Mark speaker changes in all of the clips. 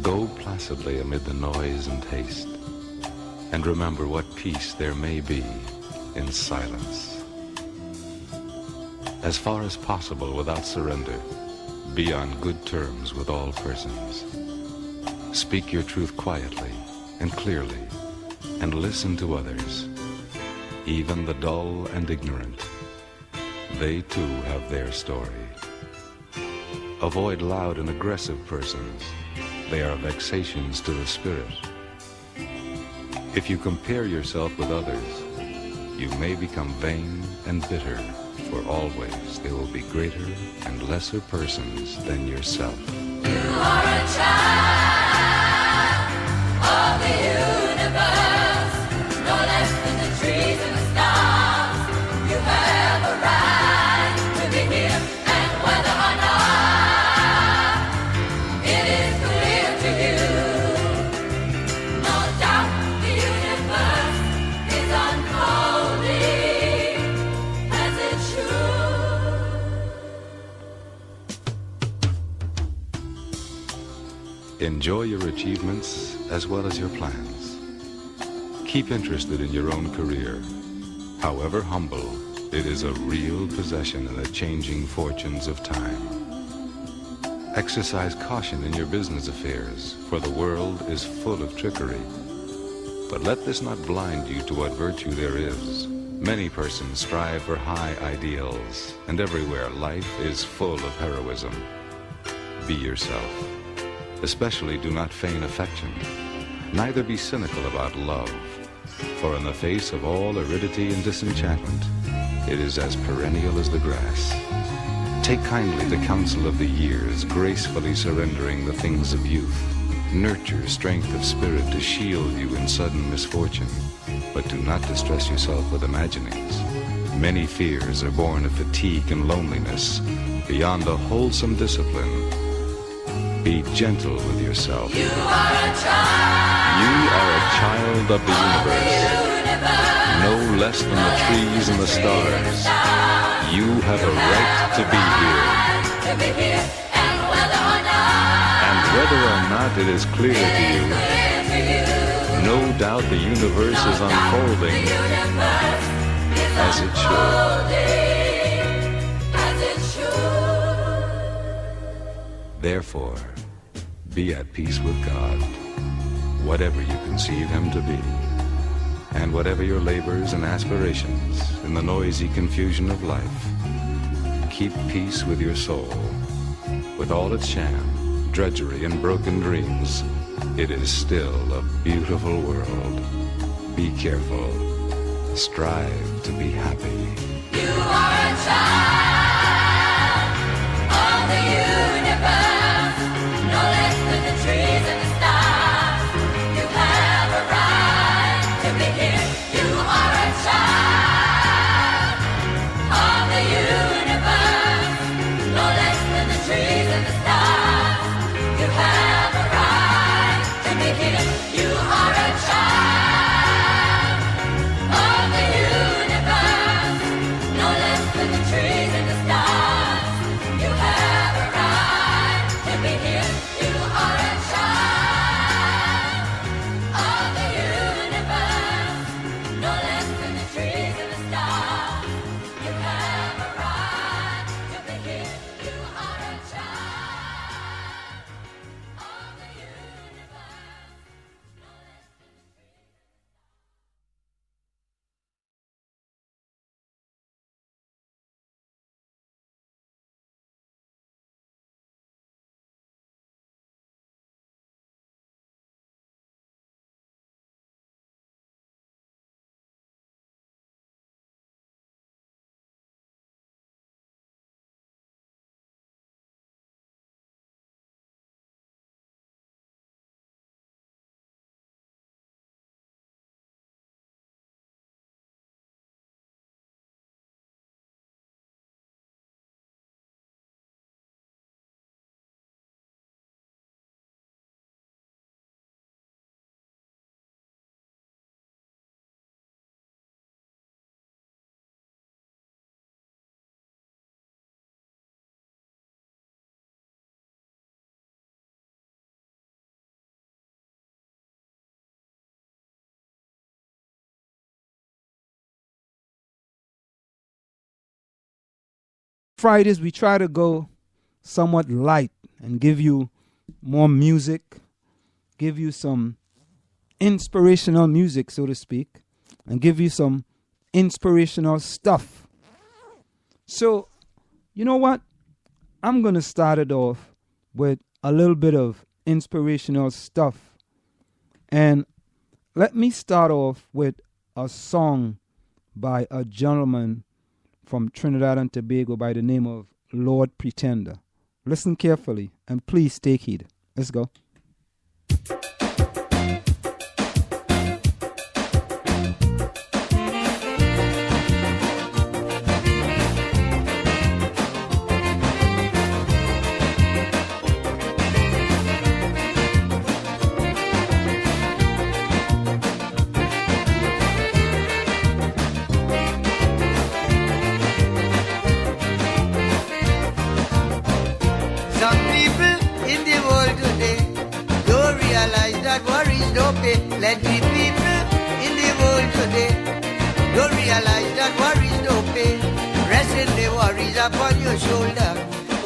Speaker 1: Go placidly amid the noise and haste, and remember what peace there may be in silence. As far as possible without surrender, be on good terms with all persons. Speak your truth quietly and clearly, and listen to others, even the dull and ignorant. They too have their story. Avoid loud and aggressive persons. They are vexations to the spirit. If you compare yourself with others, you may become vain and bitter, for always there will be greater and lesser persons than yourself.
Speaker 2: You are a child of the universe, no less than the trees and the stars. You have a right to be here, and whether or not it is clear to you, no doubt the universe is unfolding as it should.
Speaker 1: Enjoy your achievements as well as your plans. Keep interested in your own career. However humble, it is a real possession in the changing fortunes of time. Exercise caution in your business affairs, for the world is full of trickery. But let this not blind you to what virtue there is. Many persons strive for high ideals, and everywhere life is full of heroism. Be yourself. Especially do not feign affection. Neither be cynical about love, for in the face of all aridity and disenchantment, it is as perennial as the grass. Take kindly the counsel of the years, gracefully surrendering the things of youth. Nurture strength of spirit to shield you in sudden misfortune, but do not distress yourself with imaginings. Many fears are born of fatigue and loneliness. Beyond a wholesome discipline, be gentle with yourself.
Speaker 2: You are a child.
Speaker 1: You are a child of the universe, no less than the trees and the stars. You have a right to be here.
Speaker 2: And
Speaker 1: whether or not it is clear to you, no doubt the universe is unfolding as it should. Therefore, be at peace with God, whatever you conceive Him to be, and whatever your labors and aspirations in the noisy confusion of life. Keep peace with your soul. With all its sham, drudgery, and broken dreams, it is still a beautiful world. Be careful. Strive to be happy.
Speaker 2: You are a child of the universe, no less than the trees and the stars. You have a right to be here. You are a child of the universe, no less than the trees and the stars. You have a right to be here. You are a child of the universe, no less than the trees and the stars. You have a right to be here. You are a child of the universe, no less than the trees and the stars. You have a right to be here. You are a child of the universe.
Speaker 3: Fridays we try to go somewhat light and give you more music, give you some inspirational music, so to speak, and give you some inspirational stuff. So, you know what? I'm going to start it off with a little bit of inspirational stuff. And let me start off with a song by a gentleman from Trinidad and Tobago by the name of Lord Pretender. Listen carefully and please take heed. Let's go.
Speaker 4: Let the people in the world today don't realize that worries don't pay. Resting the worries upon your shoulder,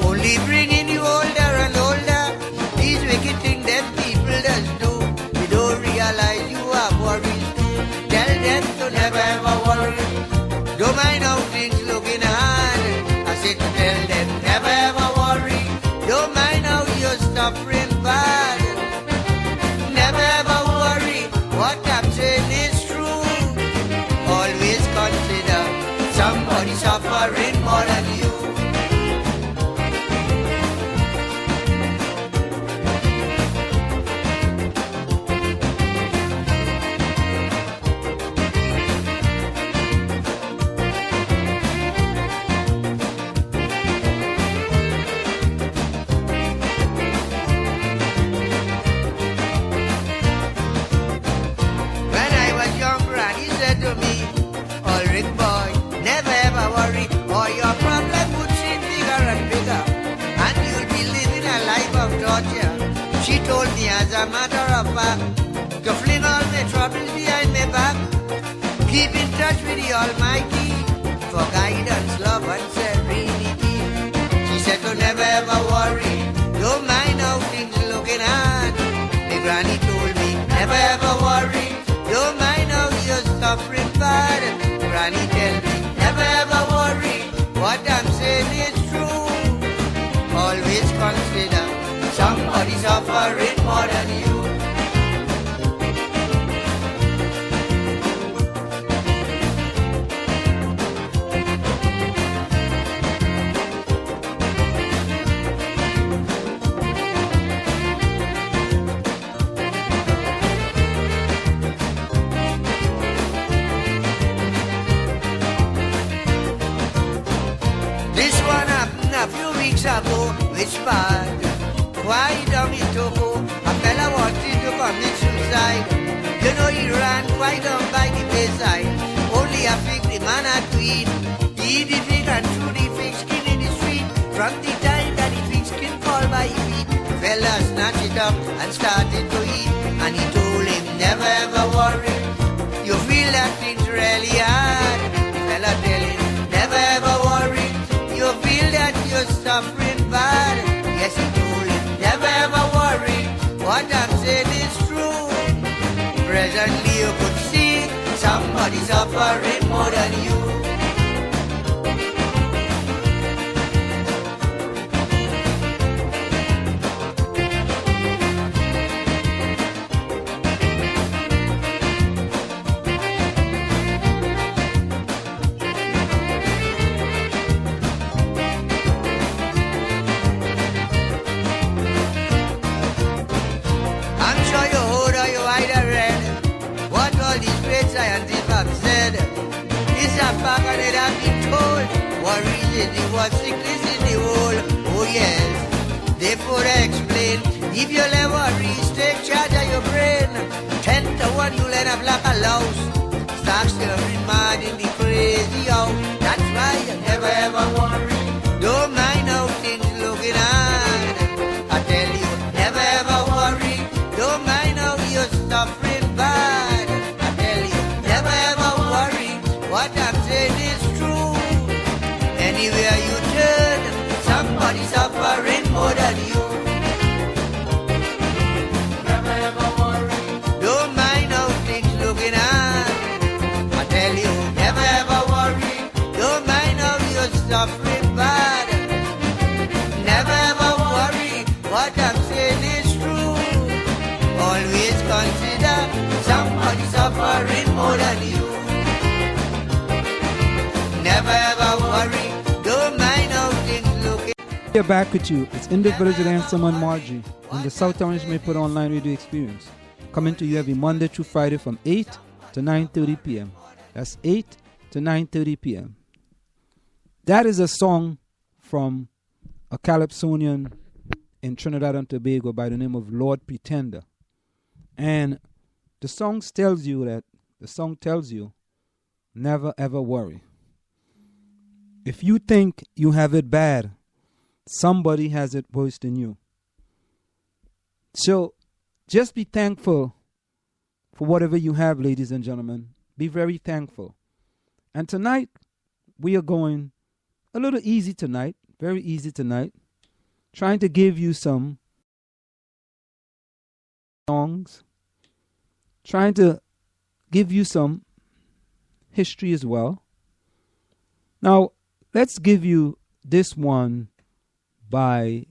Speaker 4: only bringing you older and older. These wicked things that people does do, you don't realize you have worries too. Tell them to never ever worry. Don't mind how things looking hard. I said to tell them never ever worry. Don't mind how you're suffering bad. Never ever worry. What I'm saying is true. Always consider somebody suffering more than you. She told me as a matter of fact to fling all my troubles behind my back. Keep in touch with the Almighty for guidance, love and serenity. She said to never ever worry. Don't mind how things looking hard. My granny told me never ever worry. Don't mind how you're suffering bad. Granny tell me never ever worry. What I'm saying is true. Always consider somebody suffering more than you. This one happened a few weeks ago, which part? Why down in Togo, a fella wanted to commit suicide. You know he ran quite down by the wayside. Only a fig the man had to eat. He eat the fig and threw the fig skin in the street. From the time that the fig skin fall by his feet, the fella snatched it up and started to eat. And he told him, never ever worry. You feel that thing's really hard. The fella tell him, never ever worry. You feel that you're suffering bad. Yes, he told him, never ever worry. What I'm saying is true. Presently you could see somebody suffering more than you. Scientists have said it's a fact and it has been told. Worries is the what sickness in the world. Oh yes, therefore I explain. If you let worries take charge of your brain, 10 to 1 you'll end up like a louse. Start stirring mad in the crazy house. That's why you never ever worry. Don't mind how things looking hard. I tell you, never ever worry. Don't mind how you're suffering bad. What I'm saying is true. Anywhere you turn, suffering bad. Never ever worry, what I'm saying is true. Always consider somebody suffering more than you. Never ever worry, don't mind how things look.
Speaker 3: We're back with you. It's in the Village with Anselm and Margie on the South Orange Mayport Online Radio Experience. Coming to you every Monday through Friday from 8 to 9:30 p.m. That's 8 to 9:30 p.m. That is a song from a Calypsonian in Trinidad and Tobago by the name of Lord Pretender. And the song tells you, never ever worry. If you think you have it bad, somebody has it worse than you. So just be thankful for whatever you have, ladies and gentlemen. Be very thankful. And tonight, we are going a little easy tonight, very easy tonight, trying to give you some songs, trying to give you some history as well. Now, let's give you this one by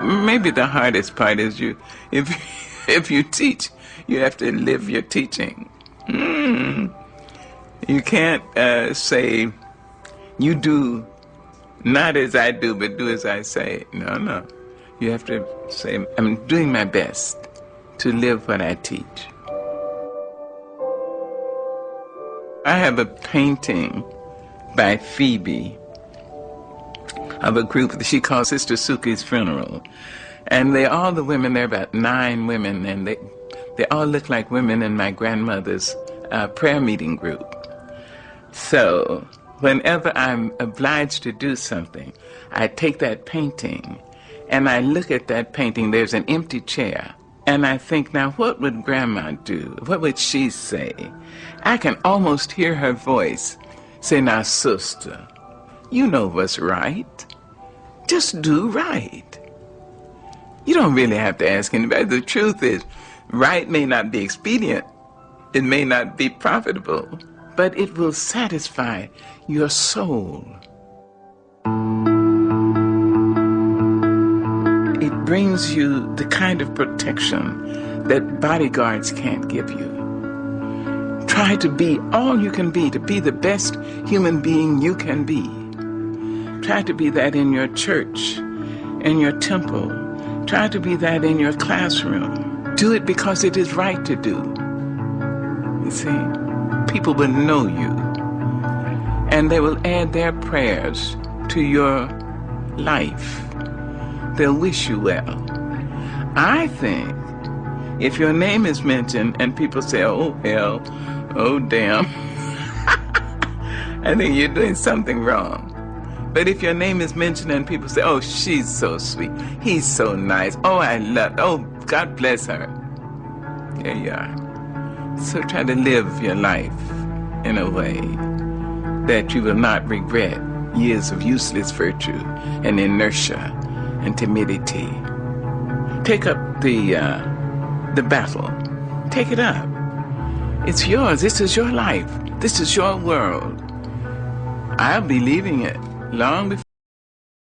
Speaker 5: Maybe the hardest part is if you teach, you have to live your teaching. You can't say, you do not as I do, but do as I say. No. You have to say, I'm doing my best to live what I teach. I have a painting by Phoebe of a group that she calls Sister Suki's Funeral. And all the women, there are about 9 women, and they all look like women in my grandmother's prayer meeting group. So whenever I'm obliged to do something, I take that painting and I look at that painting. There's an empty chair. And I think, now what would Grandma do? What would she say? I can almost hear her voice say, now, sister, you know what's right. Just do right. You don't really have to ask anybody. The truth is, right may not be expedient. It may not be profitable, but it will satisfy your soul. It brings you the kind of protection that bodyguards can't give you. Try to be all you can be, to be the best human being you can be. Try to be that in your church, in your temple. Try to be that in your classroom. Do it because it is right to do. You see, people will know you, and they will add their prayers to your life. They'll wish you well. I think if your name is mentioned and people say, oh, hell, oh, damn, I think you're doing something wrong. But if your name is mentioned and people say, oh, she's so sweet, he's so nice, oh, I love, oh, God bless her. There you are. So try to live your life in a way that you will not regret years of useless virtue and inertia and timidity. Take up the battle. Take it up. It's yours. This is your life. This is your world. I'll be leaving it long before.